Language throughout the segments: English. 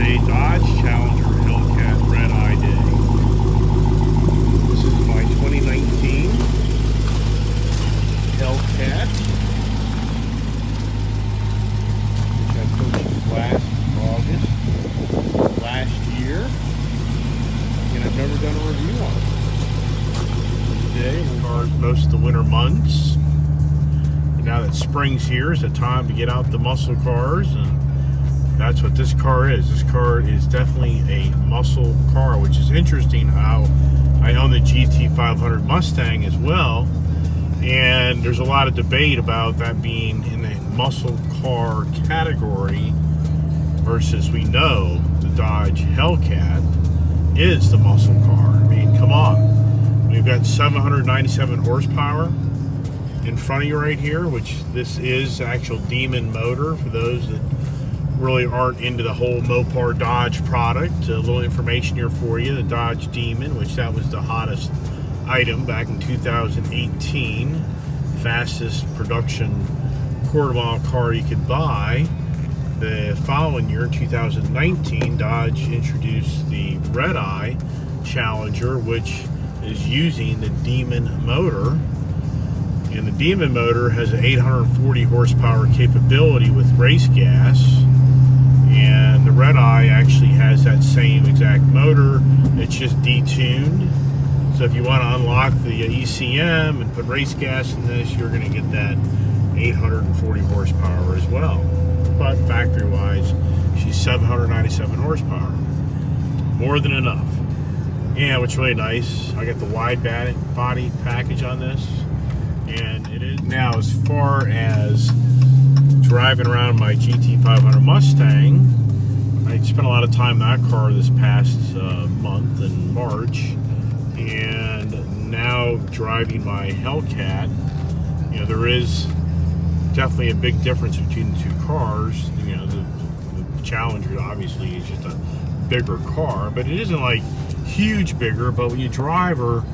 a Dodge Challenger Hellcat Redeye Day. This is my 2019 Hellcat, which I purchased last August, last year, and I've never done a review on it. Today we'll start most of the winter months. And now that spring's here, it's a time to get out the muscle cars, and that's what this car is. This car is definitely a muscle car, which is interesting how I own the GT500 Mustang as well, and there's a lot of debate about that being in the muscle car category versus we know the Dodge Hellcat is the muscle car. I mean, come on. We've got 797 horsepower in front of you right here, which this is actual Demon motor for those that really aren't into the whole Mopar Dodge product. A little information here for you. The Dodge Demon, which that was the hottest item back in 2018, fastest production quarter mile car you could buy. The following year, 2019, Dodge introduced the Redeye Challenger, which is using the Demon motor. And the Demon motor has an 840 horsepower capability with race gas. And the Redeye actually has that same exact motor. It's just detuned. So if you want to unlock the ECM and put race gas in this, you're going to get that 840 horsepower as well. But factory-wise, she's 797 horsepower. More than enough. And what's really nice, I got the wide body package on this. And it is now, as far as driving around my GT500 Mustang, I spent a lot of time in that car this past month in March, and now driving my Hellcat, you know, there is definitely a big difference between the two cars. You know, the Challenger obviously is just a bigger car, but it isn't like huge bigger, but when you drive her,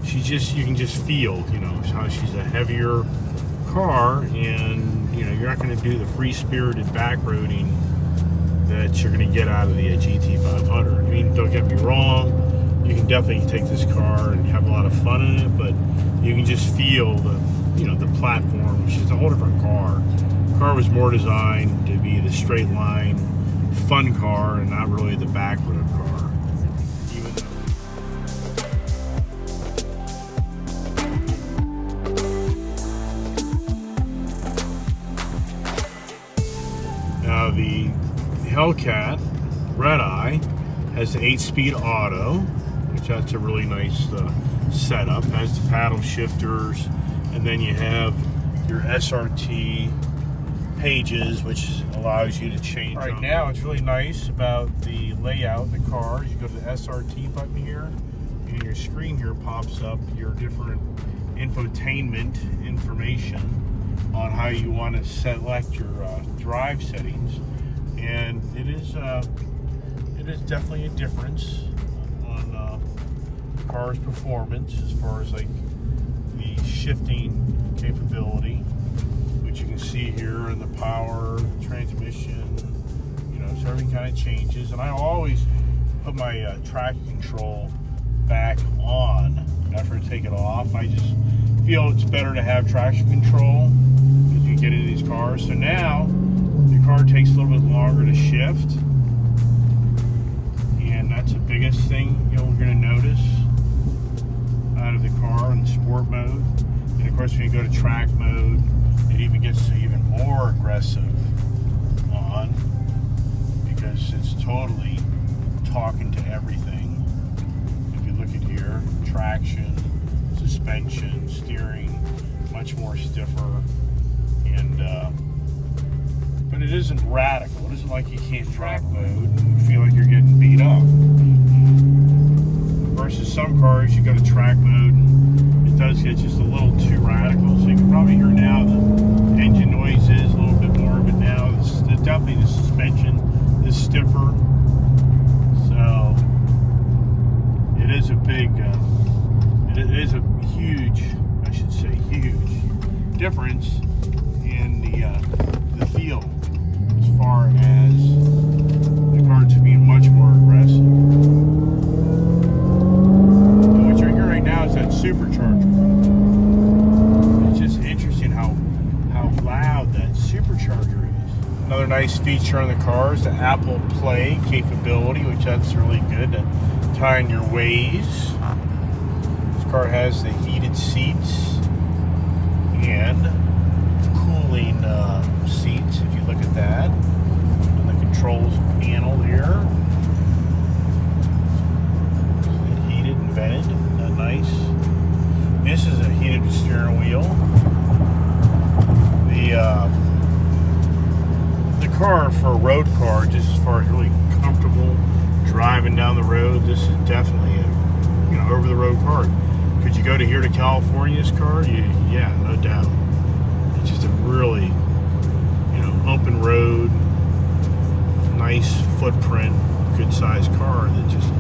you can just feel, you know, how she's a heavier car, and you know, you're not going to do the free-spirited backroading that you're going to get out of the GT500. I mean, don't get me wrong, you can definitely take this car and have a lot of fun in it, but you can just feel the, you know, the platform. It's just a whole different car. The car was more designed to be the straight line, fun car, and not really the backroad car. Now the Hellcat Redeye has the 8-speed auto, which that's a really nice setup. It has the paddle shifters, and then you have your SRT pages, which allows you to change. Right now, it's really nice about the layout of the car. You go to the SRT button here, and your screen here pops up your different infotainment information on how you want to select your drive settings, and it is definitely a difference on the car's performance as far as like the shifting capability, which you can see here, in the power, transmission, you know, so everything kind of changes. And I always put my traction control back on after I take it off. I just feel it's better to have traction control as you get into these cars. So now the car takes a little bit longer to shift, and that's the biggest thing you're going to notice out of the car in sport mode. And of course, when you go to track mode, it even gets even more aggressive on, because it's totally talking to everything. If you look at here, traction, suspension, steering, much more stiffer, and but it isn't radical. It isn't like you can't track mode and feel like you're getting beat up. Versus some cars, you go to track mode and it does get just a little too radical. So you can probably hear now the engine noises a little bit more, but now it's definitely the suspension is stiffer. So it is a big, it is a huge, I should say huge difference in the feel as far as the car to being nice feature on the car is the Apple Play capability, which that's really good to tie in your ways. This car has the heated seats and cooling seats, if you look at that. And the controls panel there. Heated and vented. Isn't that nice? This is a heated steering wheel. The car for a road car, just as far as really comfortable driving down the road, this is definitely a over the road car. Could you go to here to California this car? Yeah, no doubt. It's just a really open road, nice footprint, good sized car that just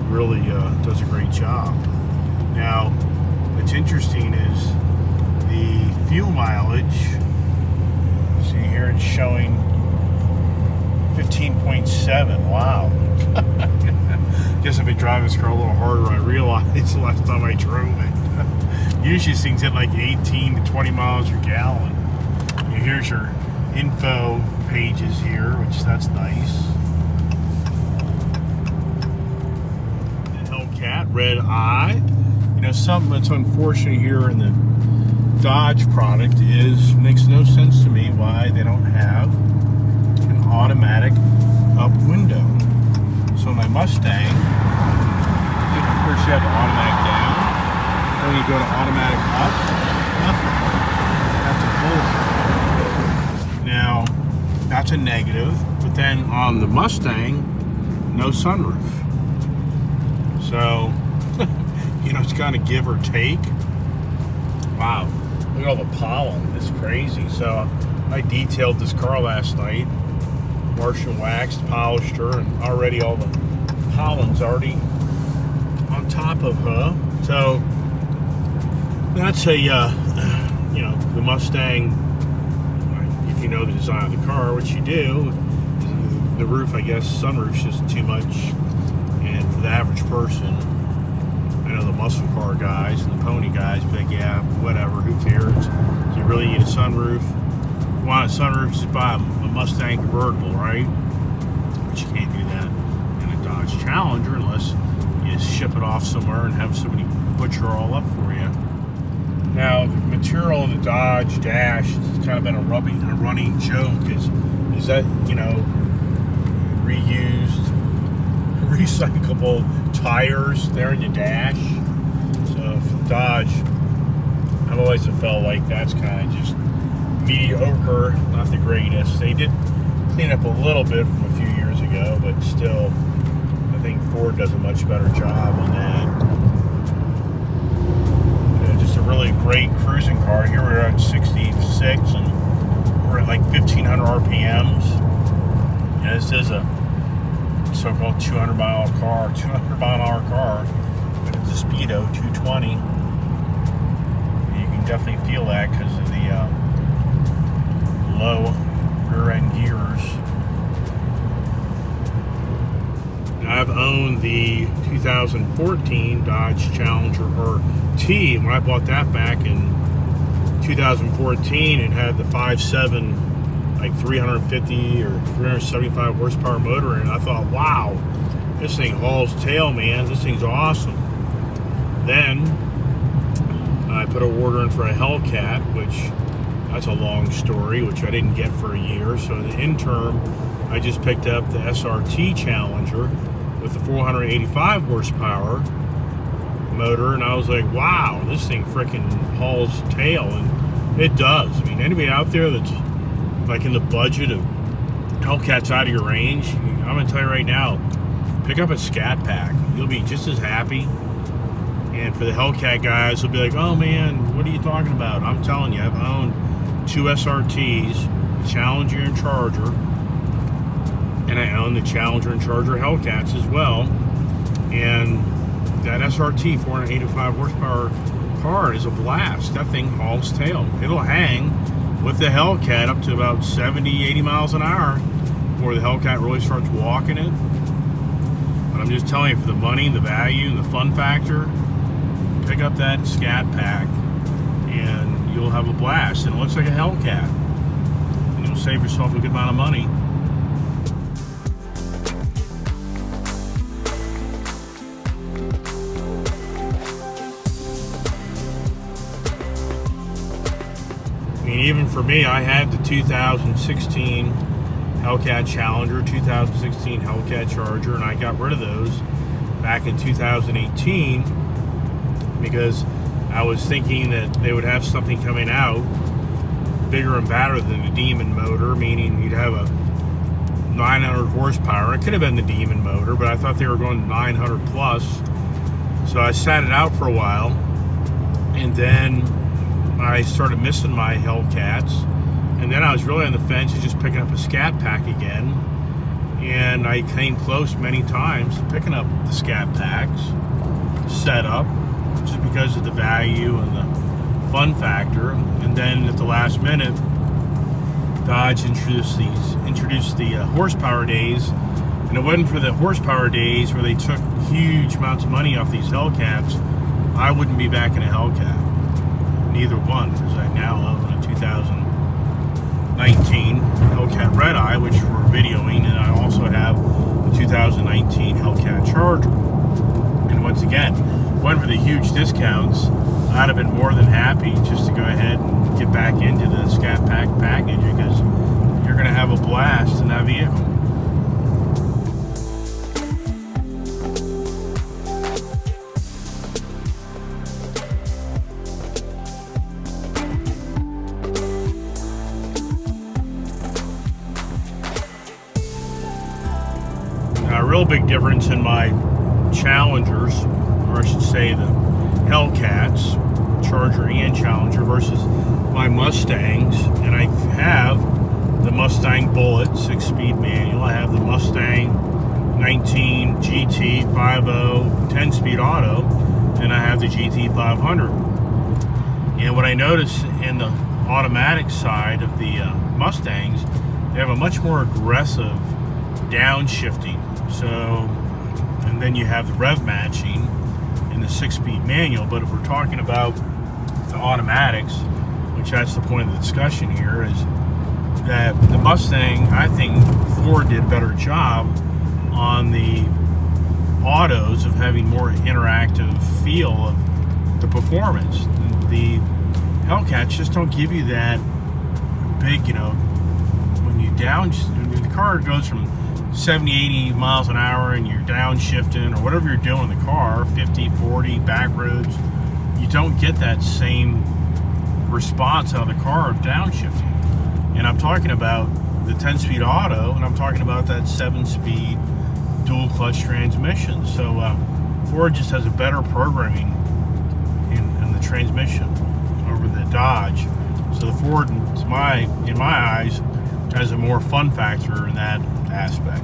really does a great job. Now, what's interesting is the fuel mileage. See here it's showing 15.7. Wow. Guess I've been driving this car a little harder than I realized the last time I drove it. Usually these things hit like 18 to 20 miles per gallon. Here's your info pages here, which that's nice. The Hellcat Redeye. Something that's unfortunate here in the Dodge product makes no sense to me why they don't have an automatic up window. So my Mustang, of course you have the automatic down. Then you go to automatic up, nothing. That's a pull. Now, that's a negative, but then on the Mustang, no sunroof. So, it's kind of give or take. Wow, look at all the pollen. It's crazy. So I detailed this car last night, Martian waxed, polished her, and already all the pollen's already on top of her. So that's a the Mustang. If you know the design of the car, which you do, the roof, I guess, sunroof's just too much, and for the average person. I know the muscle car guys and the pony guys, but yeah, whatever, who cares? Do you really need a sunroof? If you want a sunroof, just buy a Mustang convertible, right? But you can't do that in a Dodge Challenger unless you ship it off somewhere and have somebody butcher all up for you. Now, the material of the Dodge dash has kind of been a running joke. Is that, reused, recyclable tires there in your dash. So for Dodge, I've always felt like that's kind of just mediocre, not the greatest. They did clean up a little bit from a few years ago, but still, I think Ford does a much better job on that. Just a really great cruising car. Here we're at 66 and we're at like 1500 RPMs. This is a so-called 200 mile an hour car, but it's a Speedo 220. You can definitely feel that because of the low rear end gears. I've owned the 2014 Dodge Challenger RT. When I bought that back in 2014, it had the 5.7 like 350 or 375 horsepower motor, and I thought, wow, this thing hauls tail, man. This thing's awesome. Then I put an order in for a Hellcat, which that's a long story, which I didn't get for a year. So in the interim, I just picked up the SRT Challenger with the 485 horsepower motor, and I was like, wow, this thing freaking hauls tail, and it does. I mean, anybody out there that's like in the budget of Hellcats out of your range, I'm gonna tell you right now, pick up a Scat Pack. You'll be just as happy. And for the Hellcat guys, they'll be like, oh man, what are you talking about? I'm telling you, I've owned two SRTs, the Challenger and Charger, and I own the Challenger and Charger Hellcats as well. And that SRT 485 horsepower car is a blast. That thing hauls tail. It'll hang with the Hellcat up to about 70, 80 miles an hour before the Hellcat really starts walking it. But I'm just telling you, for the money, the value, and the fun factor, pick up that Scat Pack and you'll have a blast. And it looks like a Hellcat. And you'll save yourself a good amount of money. mean, even for me, I had the 2016 Hellcat Challenger, 2016 Hellcat Charger, and I got rid of those back in 2018 because I was thinking that they would have something coming out bigger and badder than the Demon motor, meaning you'd have a 900 horsepower. It could have been the Demon motor, but I thought they were going 900 plus. So I sat it out for a while, and then I started missing my Hellcats, and then I was really on the fence of just picking up a Scat Pack again, and I came close many times to picking up the Scat Packs setup just because of the value and the fun factor. And then at the last minute, Dodge introduced the horsepower days, and it wasn't for the horsepower days where they took huge amounts of money off these Hellcats, I wouldn't be back in a Hellcat. Neither one, because I now own a 2019 Hellcat Redeye, which we're videoing, and I also have the 2019 Hellcat Charger. And once again, went for the huge discounts, I'd have been more than happy just to go ahead and get back into the Scat Pack package, because you're going to have a blast in that vehicle. A real big difference in my Challengers, or I should say the Hellcats, Charger and Challenger, versus my Mustangs. And I have the Mustang Bullet 6-speed manual. I have the Mustang 19 GT 5.0 10-speed auto, and I have the GT 500. And what I notice in the automatic side of the Mustangs, they have a much more aggressive downshifting. So, and then you have the rev matching in the 6-speed manual. But if we're talking about the automatics, which that's the point of the discussion here, is that the Mustang, I think Ford did a better job on the autos of having more interactive feel of the performance. The Hellcats just don't give you that big, when you the car goes from 70, 80 miles an hour and you're downshifting or whatever you're doing in the car, 50, 40, back roads, you don't get that same response out of the car of downshifting. And I'm talking about the 10-speed auto, and I'm talking about that 7-speed dual clutch transmission. So Ford just has a better programming in the transmission over the Dodge. So the Ford, in my eyes, has a more fun factor in that aspect.